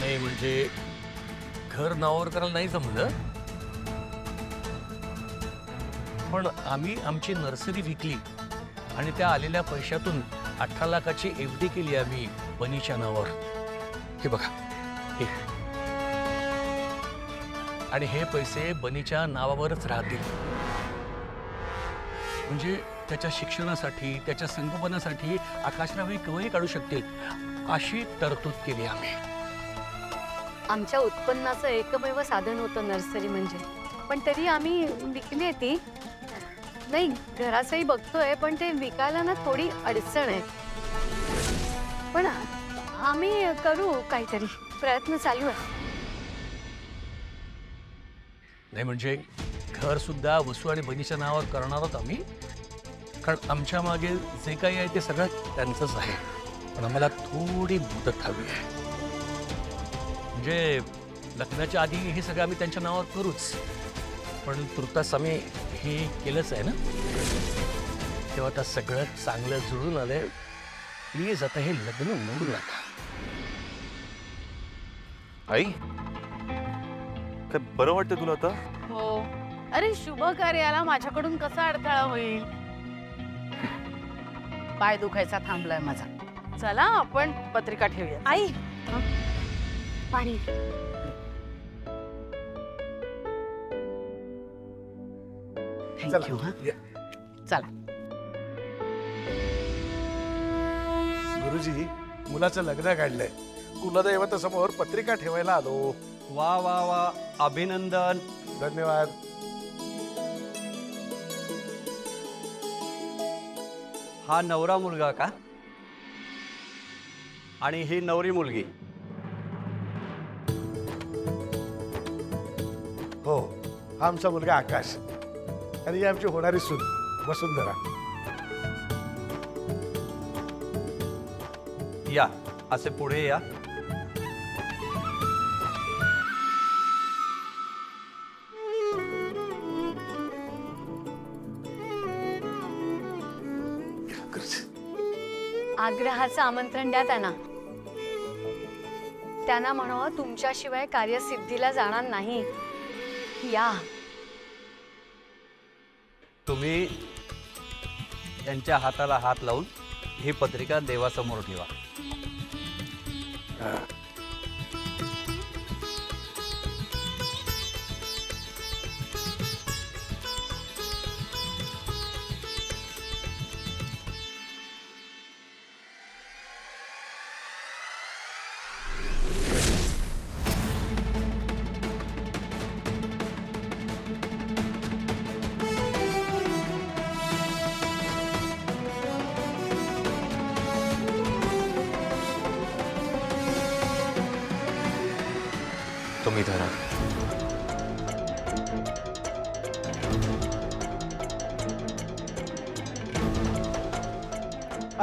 नाही म्हणजे घर नावावर करायला नाही जमलं, पण आम्ही आमची नर्सरी विकली आणि त्या आलेल्या पैशातून 18 लाखाची FD केली आम्ही बनीच्या नावावर. हे बघा हे, आणि हे पैसे बनीच्या नावावरच राहतील. म्हणजे त्याच्या शिक्षणासाठी, त्याच्या संगोपनासाठी आकाशराव हे केव्हाही काढू शकतील अशी तरतूद केली आम्ही. आमच्या उत्पन्नाचं एकमेव साधन होतं नर्सरी म्हणजे, पण तरी आम्ही विकली ती. नाही घराचंही बघतोय, पण ते विकायला ना थोडी अडचण आहे. पण आम्ही करू काहीतरी, प्रयत्न चालू आहे. नाही म्हणजे घर सुद्धा वसू आणि बनीच्या नावावर करणार आहोत आम्ही, कारण आमच्या मागे जे काही आहे ते सगळं त्यांचंच आहे. पण आम्हाला थोडी मुदत हवी आहे. म्हणजे लग्नाच्या आधी हे सगळं आम्ही त्यांच्या नावावर करूच, पण तुर्तास आम्ही हे केलंच आहे ना, तेव्हा आता सगळं चांगलं जुळून आलंय. प्लीज आता हे लग्न मोडू नका. आई काय बरं वाटतं तुला आता? हो. अरे शुभ कार्याला माझ्याकडून कसा अडथळा होईल? पाय दुखायचा थांबलाय माझा. चला आपण पत्रिका ठेवूया. आई पाणी. थँक्यू. चला. गुरुजी, मुलाचं लग्न काढलंय. कुलदैवतासमोर पत्रिका ठेवायला आलो. वा वा वा, अभिनंदन. धन्यवाद. हा नवरा मुलगा का? आणि ही नवरी मुलगी? हो, हा आमचा मुलगा आकाश आणि ही आमची होणारी सून वसुंधरा. या असे पुढे या. आग्रहाचं आमंत्रण द्या त्यांना. त्यांना म्हणावं तुमच्याशिवाय कार्यसिद्धीला जाणार नाही. या. तुम्ही त्यांच्या हाताला हात लावून ही पत्रिका देवासमोर ठेवा. तुम्ही धरा.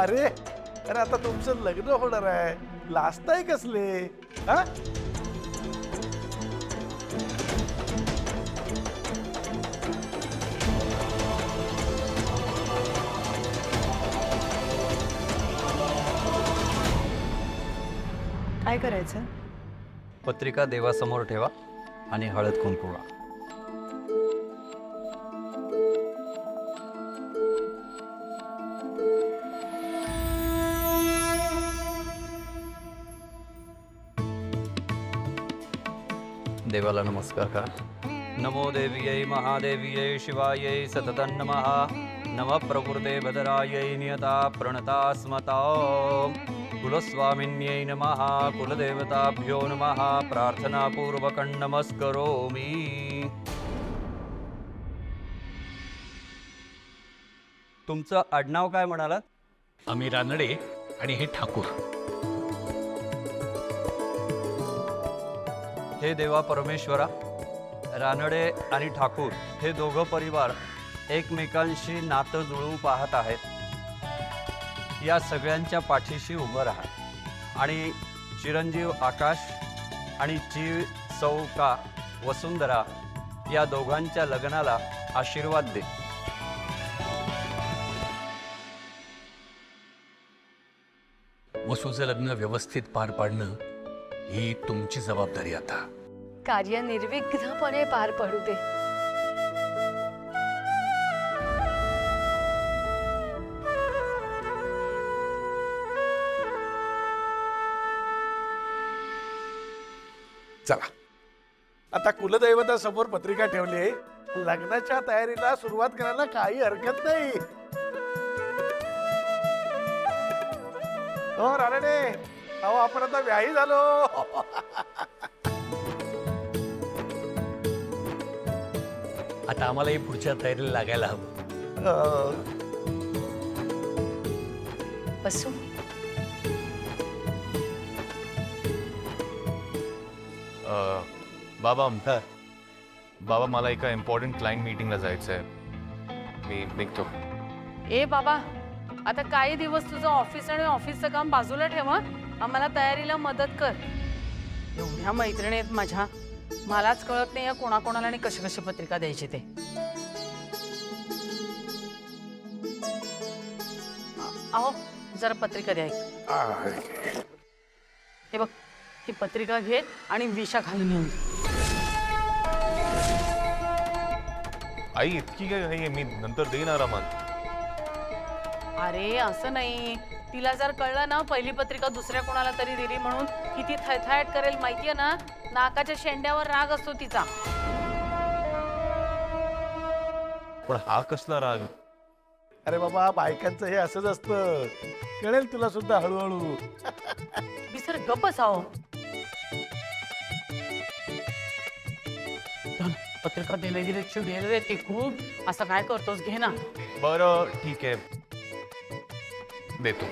अरे अरे आता तुमचं लग्न होणार आहे, लाजताय कसले? हा काय करायचं? पत्रिका देवासमोर ठेवा आणि हळद कुंकू लावा. देवाला नमस्कार करा. नमो देव्यै महादेव्यै शिवायै सततं नमः. नमः प्रकृते भद्रायै नियता प्रणता स्मता. कुलस्वामिन्यै नमः. कुलदेवताभ्यो नमः. प्रार्थनापूर्वकं नमस्करोमि. तुमचं आडनाव काय म्हणालात? आम्ही रानडे आणि हे ठाकूर. हे देवा परमेश्वरा, रानडे आणि ठाकूर हे दोघं परिवार एकमेकांशी नातं जुळवू पाहत आहेत. या सगळ्यांच्या पाठीशी उभं राहा आणि चिरंजीव आकाश आणि जीव सौका वसुंधरा या दोघांच्या लग्नाला आशीर्वाद दे. वसूचं लग्न व्यवस्थित पार पाडणं ही तुमची जबाबदारी आता. कार्य निर्विघ्नपणे पार पडू दे. चला आता कुलदैवतासमोर पत्रिका ठेवली. लग्नाच्या तयारीला सुरुवात करायला काही हरकत नाही. हो राणे, अहो आपण आता व्याही झालो. आता आम्हालाही पुढच्या तयारीला लागायला हवं. बसू. बाबा बाबा मला एका इम्पॉर्टंट क्लायंट मीटिंगला जायचं आहे. मी निघतो. ए बाबा, आता काही दिवस तुझं ऑफिस आणि ऑफिसचं काम बाजूला ठेवा, आम्हाला तयारीला मदत कर. एवढ्या मैत्रिणी आहेत माझ्या, मलाच कळत नाही या कोणाकोणाला आणि कशी कशी पत्रिका द्यायची ते. अहो जरा पत्रिका द्या. हे बघ, ही पत्रिका घे आणि विषा घालून येऊन. आई इतकी काय घाई आहे? मी नंतर देईन आरामात. अरे असं नाही, तिला जर कळलं ना पहिली पत्रिका दुसऱ्या कोणाला तरी दिली म्हणून, किती थैथायट करेल माहितीये ना. नाकाच्या शेंड्यावर राग असतो तिचा. पण हा कसला राग? अरे बाबा, बायकांचं हे असंच असतं. कळेल तुला सुद्धा हळूहळू. बिसर गप्प असावं. पत्रिका दिले दिले चिडले ते खूप. असं काय करतोस, घे ना. बरं ठीक आहे, देतो.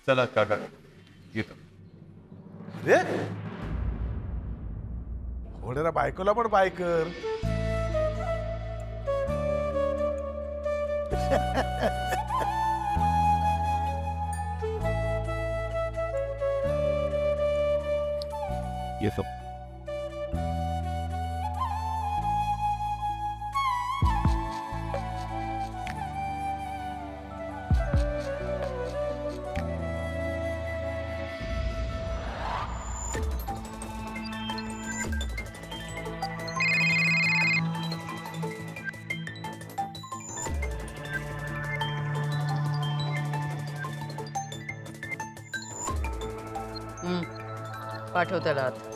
चला काका येतो. रे होणाऱ्या बायकोला पण बायकर. येतो. पाठव त्याला आत.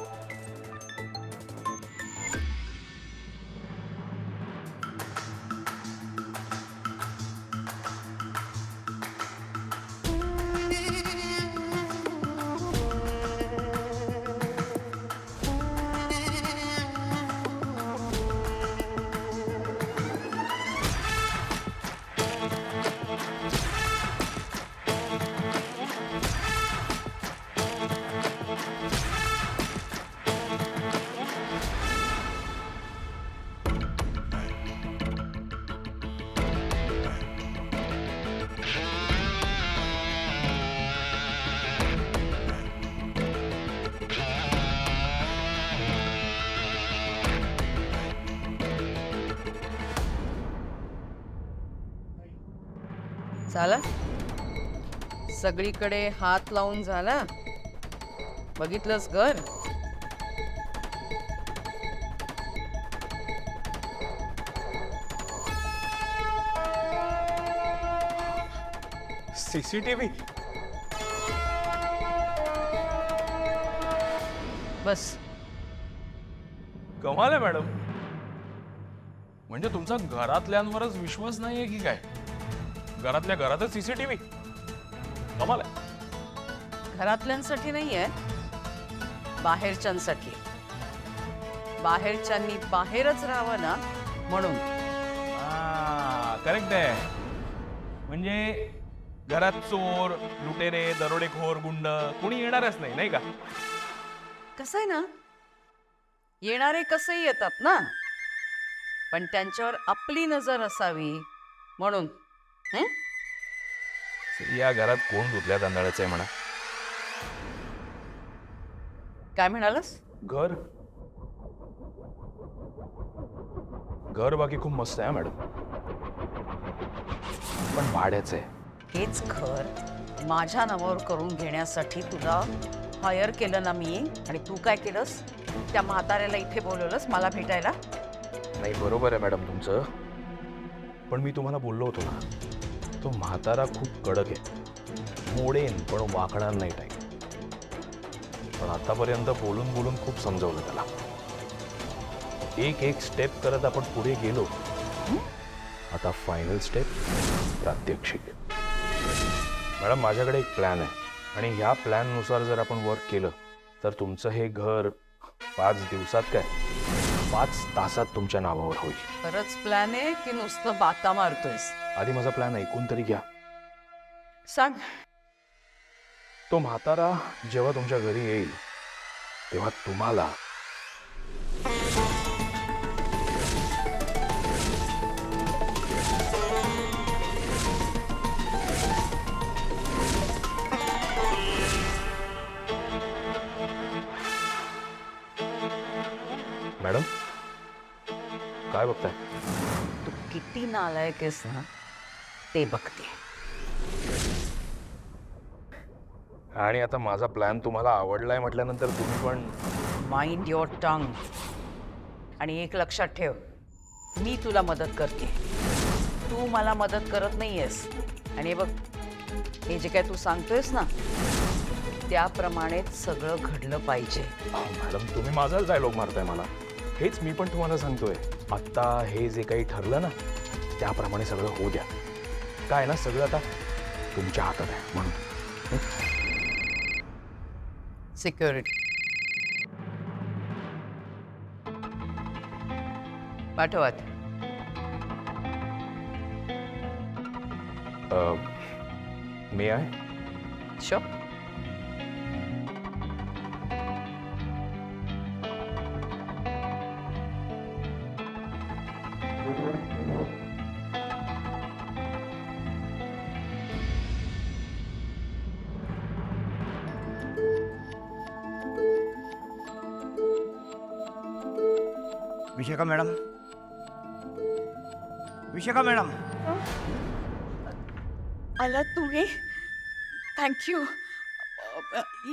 झालं, सगळीकडे हात लावून झाला. बघितलंस घर? सीसीटीव्ही? बस. कमाल आहे मॅडम. म्हणजे तुमचा घरातल्यांवरच विश्वास नाहीये की काय? घरातल्या घरातच सीसीटीव्ही? कमाल आहे. घरातल्यांसाठी नाहीये, बाहेरच्यांसाठी. बाहेरच्यांनी बाहेरच राहावं ना म्हणून. करेक्ट आहे. म्हणजे घरात चोर, लुटेरे, दरोडेखोर, गुंड कोणी येणारच नाही, नाही का? कसं आहे ना, येणारे कसंही येतात ना, पण त्यांच्यावर आपली नजर असावी म्हणून. या घरात कोण धुतल्या तांदळाचं आहे म्हणा? काय म्हणालस? घर बाकी खूप मस्त आहे मॅडम, पण भाड्याचं आहे. हेच घर माझ्या नावावर करून घेण्यासाठी तुला हायर केलं ना मी, आणि तू काय केलंस? त्या म्हाताऱ्याला इथे बोलवलंस मला भेटायला. नाही बरोबर आहे मॅडम तुमचं, पण मी तुम्हाला बोललो होतो ना, तो म्हातारा खूप कडक आहे, मोडेन पण वाकणार नाही टाईम. पण आतापर्यंत बोलून बोलून खूप समजवलं त्याला. एक एक स्टेप करत आपण पुढे गेलो. आता फायनल स्टेप प्रात्यक्षिक. मॅडम माझ्याकडे एक प्लॅन आहे, आणि ह्या प्लॅननुसार जर आपण वर्क केलं तर तुमचं हे घर 5 दिवसात काय 5 तासात तुमच्या नावावर होईल. खरंच प्लॅन आहे की नुसतं बाता मारतोयस? आधी माझा प्लॅन ऐकून तरी घ्या. सांग. तो म्हातारा जेव्हा तुमच्या घरी येईल तेव्हा तुम्हाला मॅडम काय बघताय? तू किती नालायक आहेस ना ते बघते. आणि आता माझा प्लॅन तुम्हाला आवडलाय म्हटल्यानंतर तुम्ही पण माइंड युअर टंग. आणि एक लक्षात ठेव, मी तुला मदत करते, तू मला मदत करत नाहीयेस. आणि हे बघ, हे जे काय तू सांगतोयस ना त्याप्रमाणेच सगळं घडलं पाहिजे. मॅडम तुम्ही माझाच डायलॉग मारताय मला. हेच मी पण तुम्हाला सांगतोय. आत्ता हे जे काही ठरलं ना त्याप्रमाणे सगळं होऊ द्या. काय ना सगळं आता तुमच्या हातात आहे म्हणून. सिक्युरिटी पाठवत. मी आहे show. Vishakha madam, Vishakha madam, आला तुम्ही? थँक्यू.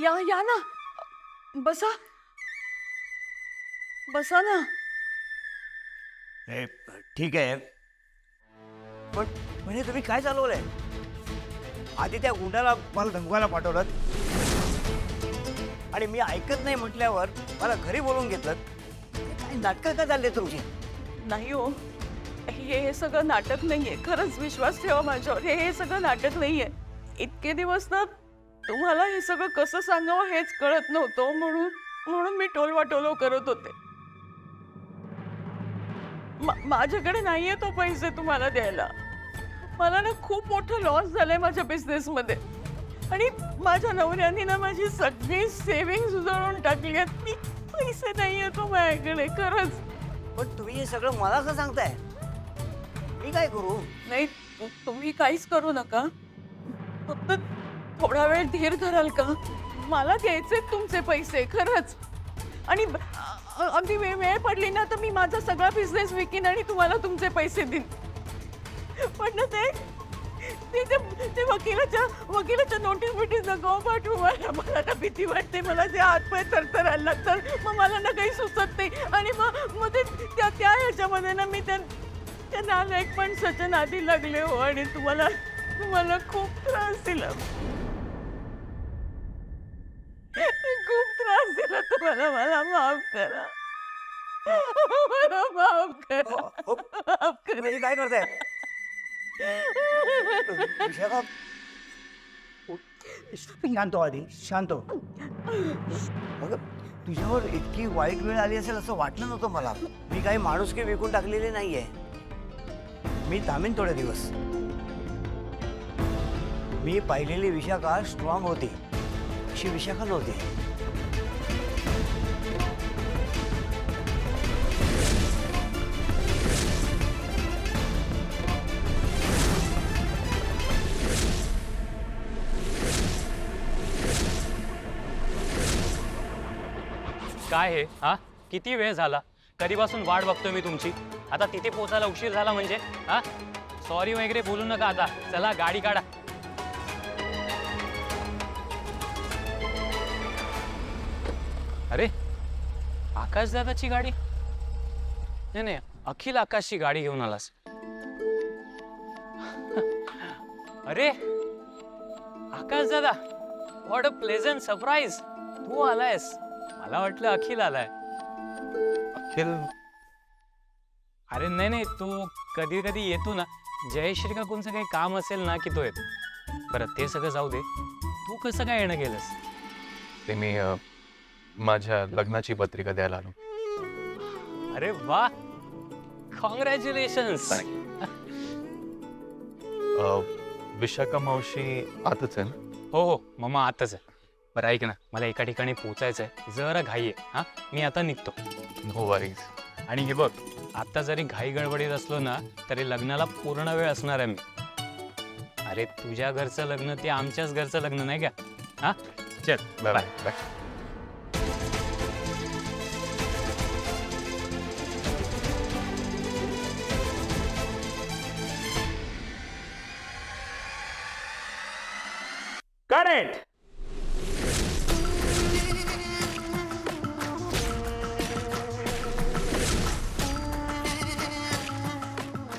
या या ना, बसा बसा ना. हे ठीक आहे, पण म्हणजे तुम्ही काय चालवलंय? आधी त्या गुंडाला मला धमकायला पाठवलं आणि मी ऐकत नाही म्हटल्यावर मला घरी बोलवून घेतलं. काय नाटकं का चालले तुमची? नाही हो, हे सगळं नाटक नाहीये. खरंच विश्वास ठेवा माझ्यावर, हे सगळं नाटक नाहीये. इतके दिवस ना तुम्हाला हे सगळं कसं सांगावं हेच कळत नव्हतं, म्हणून मी टोलवाटोलव करत होते. माझ्याकडे नाहीये तो पैसे तुम्हाला द्यायला. मला ना खूप मोठं लॉस झालंय माझ्या बिझनेसमध्ये, आणि माझ्या नवऱ्याने ना माझी सगळी सेव्हिंग्ज उजळून टाकली आहेत. मी पैसे नाहीये तो माझ्याकडे खरंच. पण तुम्ही हे सगळं मला कसं सांगताय? मी काय करू? नाही, तुम्ही काहीच करू नका. फक्त थोडा वेळ धीर धराल का? मला द्यायचे तुमचे पैसे खरंच. आणि अगदी वेळ पडली ना तर मी माझा सगळा बिझनेस विकीन आणि तुम्हाला तुमचे पैसे देईन. पण ना ते वकिलाच्या नोटीस नको पाठवू. मला ना भीती वाटते. मला ते हातपाय थरथरायला लागतात. मग मला ना काही सुचत नाही. आणि मग ते त्या ह्याच्यामध्ये ना मी त्या नालायक पण सचन आधी लागले हो. आणि तुम्हाला खूप त्रास दिला. खूप त्रास दिला तुम्हाला. मला माफ करा. मला माफ करा. माफ करा. तुम्ही काय करताय? विशाखा, शांत हो आधी, शांत हो. अगं तुझ्यावर इतकी वाईट वेळ आली असेल असं वाटलं नव्हतं मला. मी काही माणुसकी विकून टाकलेली नाहीये. मी थांबीन थोडे दिवस. मी पाहिलेली विशाखा स्ट्रॉंग होती, अशी विशाखा नव्हती. काय हे? हा, किती वेळ झाला? कधीपासून वाट बघतोय मी तुमची. आता तिथे पोहोचायला उशीर झाला म्हणजे? हा, सॉरी वगैरे बोलू नका आता. चला गाडी काढा. अरे आकाशदादाची गाडी? नाही नाही, अखिल आकाशची गाडी घेऊन आलास. अरे आकाशदादा, व्हॉट अ प्लेझंट सरप्राईज. तू आलायस. मला वाटलं अखिल आलाय. अखिल अरे नाही नाही, तो कधी कधी येतो ना, जयश्री का कोणचं काही काम असेल ना की तो येतो. बरं ते सगळं जाऊ दे, तू कसं काय येणं केलंस? ते मी माझ्या लग्नाची पत्रिका द्यायला आलो. अरे वा, कॉंग्रॅच्युलेशन्स. विशाखा मावशी आतच आहे ना? हो हो, मम्मा आताच आहे. बरं ऐक ना, मला एका ठिकाणी पोचायचं आहे, जरा घाई आहे. हां, मी आता निघतो. No worries. आणि हे बघ, आता जरी घाई गडबडीत असलो ना तरी लग्नाला पूर्ण वेळ असणार आहे मी. अरे तुझ्या घरचं लग्न ते आमच्याच घरचं लग्न नाही का? हां चल बाय बाय बाय. करेक्ट.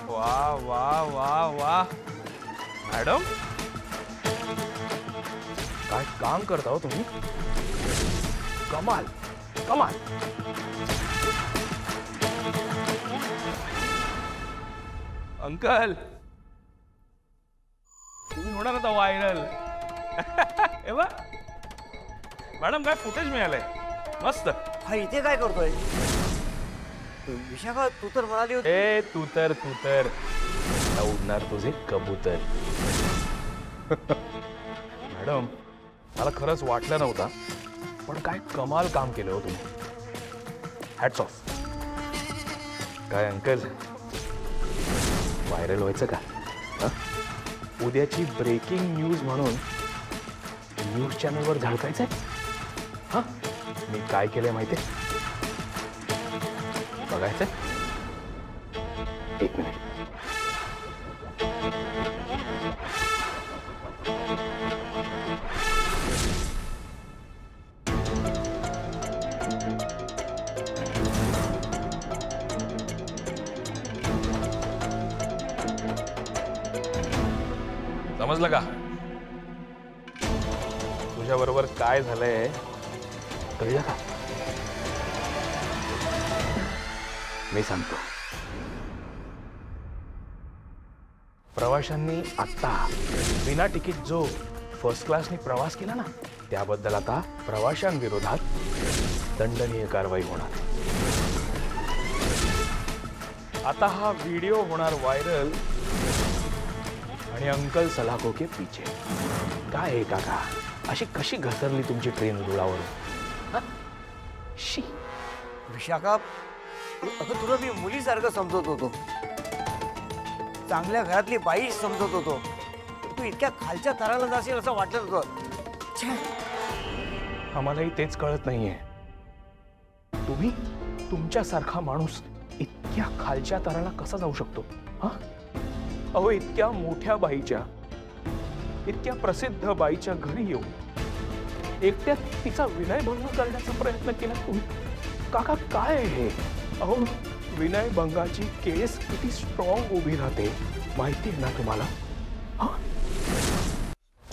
वा वा वा वा मॅडम, काय काम करता हो तुम्ही. कमाल कमाल. अंकल, तुम्ही होणार आता व्हायरल. मॅडम काय फुटेज मिळालंय मस्त. हा इथे काय करतोय? विशाखा, तू तर म्हणाली होती. ए तू तर आता उडणार तुझे कबूतर. मॅडम, मला खरंच वाटलं नव्हता, पण काय कमाल काम केलं हो तुम्ही. Hats off. काय अंकल, व्हायरल व्हायचं का? हं? उद्याची ब्रेकिंग न्यूज म्हणून न्यूज चॅनलवर झळकायचंय. हा, मी काय केलंय माहितीये? बघायचं? एक मिनिट. समजलं का? तुझ्या बरोबर काय झालंय कळलं का? मी सांगतो. प्रवाशांनी आता विना तिकीट जो फर्स्ट क्लासनी प्रवास केला ना, त्याबद्दल आता प्रवाशांविरोधात दंडनीय कारवाई होणार. आता हा व्हिडिओ होणार व्हायरल आणि अंकल सलाखो के पीछे. काय आहे काका, अशी कशी घसरली तुमची ट्रेन रुळावरून? शी. विशाखा, अगं तुला मी मुलीसारखं समजत होतो, चांगल्या घरातली बाई समजत होतो. तू इतक्या खालच्या थराला जाशील असं वाटलं नव्हतं. छे. आम्हालाही तेच कळत नाहीये. तुम्ही तुमच्यासारखा माणूस इतक्या खालच्या तराला कसा जाऊ शकतो? हा, अहो, इतक्या मोठ्या बाईच्या, इतक्या प्रसिद्ध बाईच्या घरी येऊन एकट्यात तिचा विनयभंग करण्याचा प्रयत्न केला तुम्ही. काका काय आहे हे? अहो, विनयभंगाची केस किती स्ट्रॉंग उभी राहते माहिती आहे ना तुम्हाला? हा,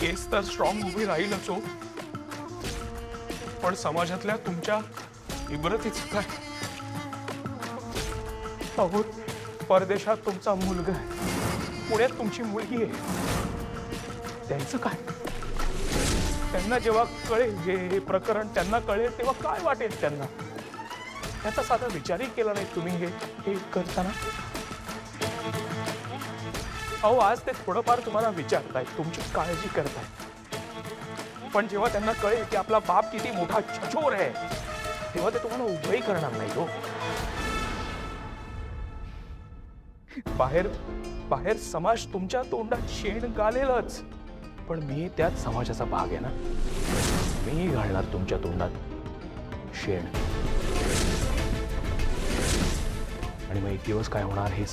केस तर स्ट्रॉंग उभी राहीलच हो, पण समाजातल्या तुमच्या इब्रतीचं काय? अहो, परदेशात तुमचा मुलगा आहे, पुण्यात तुमची मुलगी आहे, त्यांचं काय? त्यांना जेव्हा कळेल हे प्रकरण, त्यांना कळेल तेव्हा काय वाटेल त्यांना? त्याचा साधा विचारही केला नाही तुम्ही हे करताना. अहो, आज ते थोडंफार तुम्हाला विचारतायत, तुमची काळजी करतायत, पण जेव्हा त्यांना कळेल की आपला बाप किती मोठा छछोर आहे, तेव्हा ते तुम्हाला उभंही करणार नाही हो. बाहेर बाहेर समाज तुमच्या तोंडात शेण घालेलच, पण मी त्याच समाजाचा भाग आहे ना. मी घालणार तुमच्या तोंडात शेण. आणि मग एक दिवस काय होणार, हे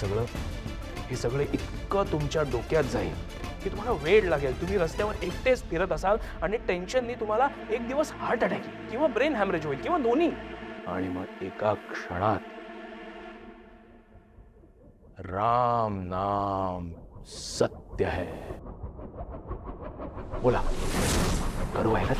सगळं इतकं तुमच्या डोक्यात जाईल, की तुम्हाला वेळ लागेल, तुम्ही रस्त्यावर एकटेच फिरत असाल आणि टेन्शननी तुम्हाला एक दिवस हार्ट अटॅक येईल किंवा ब्रेन हॅमरेज होईल किंवा दोन्ही. आणि मग एका क्षणात राम नाम सत्य है. बोला, करू आहे ना?